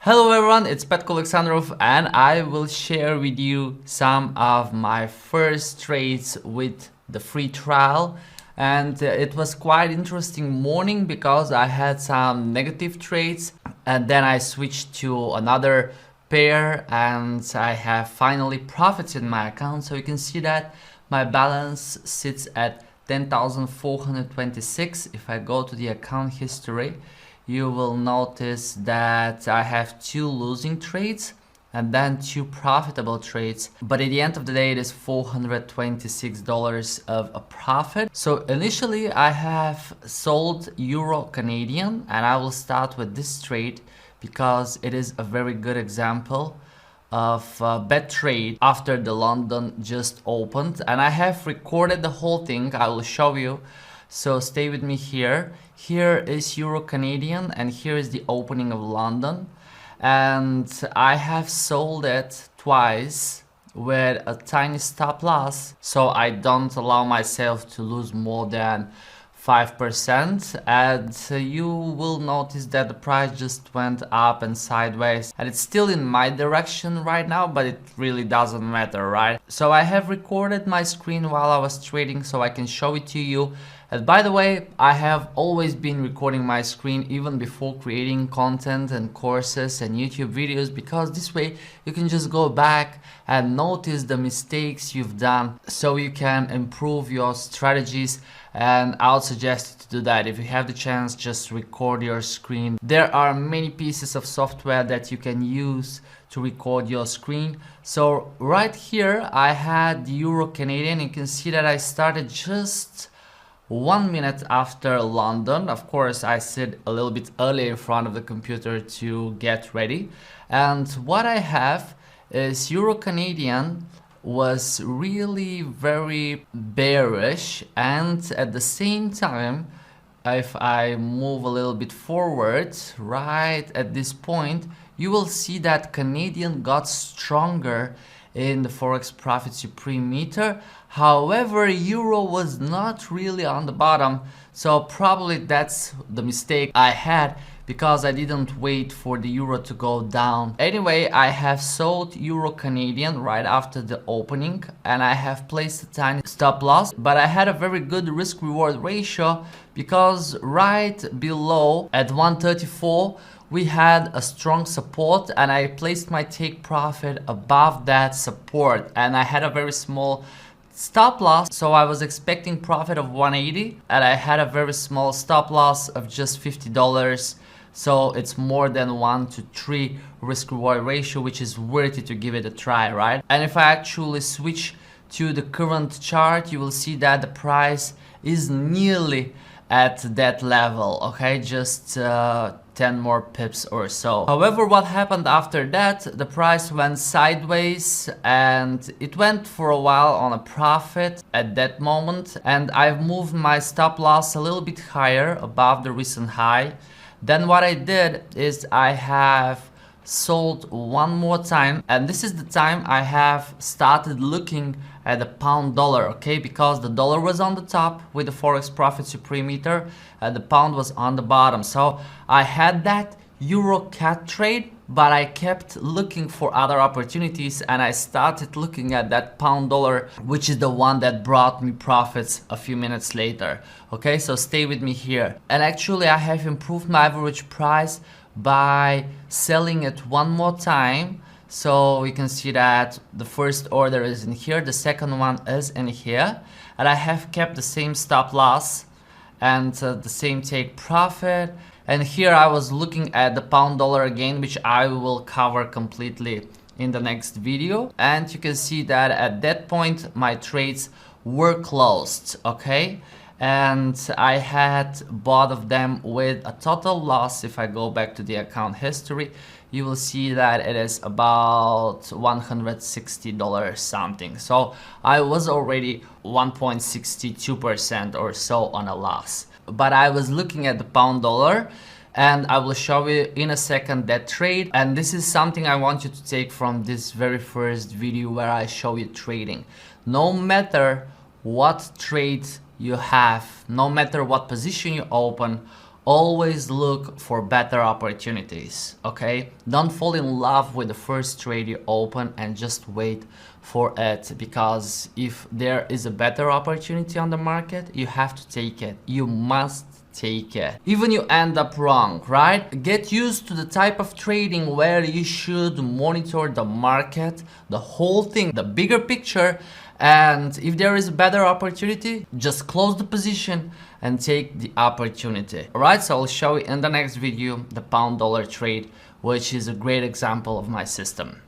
Hello everyone, it's Petko Alexandrov and I will share with you some of my first trades with the free trial. And it was quite interesting morning because I had some negative trades and then I switched to another pair and I have finally profits in my account. So you can see that my balance sits at 10,426. If I go to the account history, you will notice that I have 2 losing trades and then 2 profitable trades, but at the end of the day it is $426 of a profit. So initially I have sold Euro Canadian and I will start with this trade because it is a very good example of bet trade after the London just opened, and I have recorded the whole thing. I will show you, so stay with me here. Here is Euro Canadian and here is the opening of London, and I have sold it twice with a tiny stop loss, so I don't allow myself to lose more than 5%. And you will notice that the price just went up and sideways, and it's still in my direction right now, but it really doesn't matter, right? So I have recorded my screen while I was trading so I can show it to you. And by the way, I have always been recording my screen even before creating content and courses and YouTube videos, because this way you can just go back and notice the mistakes you've done so you can improve your strategies. And I would suggest you to do that. If you have the chance, just record your screen. There are many pieces of software that you can use to record your screen. So right here I had the Euro Canadian. You can see that I started just 1 minute after London. Of course, I sit a little bit early in front of the computer to get ready. And what I have is Euro Canadian was really very bearish, and at the same time, if I move a little bit forward, right at this point, you will see that Canadian got stronger in the Forex Profit Supreme meter. However, Euro was not really on the bottom, so probably that's the mistake I had, because I didn't wait for the Euro to go down. Anyway, I have sold Euro Canadian right after the opening and I have placed a tiny stop loss, but I had a very good risk reward ratio because right below at 134 we had a strong support and I placed my take profit above that support, and I had a very small stop loss, so I was expecting profit of 180 and I had a very small stop loss of just $50. So it's more than 1 to 3 risk reward ratio, which is worthy to give it a try, right? And if I actually switch to the current chart, you will see that the price is nearly at that level, okay? Just 10 more pips or so. However, what happened after that, the price went sideways and it went for a while on a profit at that moment, and I've moved my stop loss a little bit higher above the recent high. Then what I did is I have sold one more time, and this is the time I have started looking at the pound dollar, okay? Because the dollar was on the top with the Forex Profit Supreme meter and the pound was on the bottom. So I had that EURCAD trade, but I kept looking for other opportunities and I started looking at that pound dollar, which is the one that brought me profits a few minutes later. Okay, so stay with me here. And actually I have improved my average price by selling it one more time. So you can see that the first order is in here, the second one is in here, and I have kept the same stop loss and the same take profit. And here I was looking at the pound dollar again, which I will cover completely in the next video. And you can see that at that point my trades were closed, okay? And I had both of them with a total loss. If I go back to the account history, you will see that it is about $160 something. So I was already 1.62% or so on a loss. But I was looking at the pound dollar, and I will show you in a second that trade. And this is something I want you to take from this very first video where I show you trading. No matter what trade you have, no matter what position you open, Always look for better opportunities, okay? Don't fall in love with the first trade you open and just wait for it, because if there is a better opportunity on the market, you have to take it. You must take it. Even you end up wrong, right? Get used to the type of trading where you should monitor the market, the whole thing, the bigger picture, and if there is a better opportunity, just close the position and take the opportunity. Alright, so I'll show you in the next video the pound dollar trade, which is a great example of my system.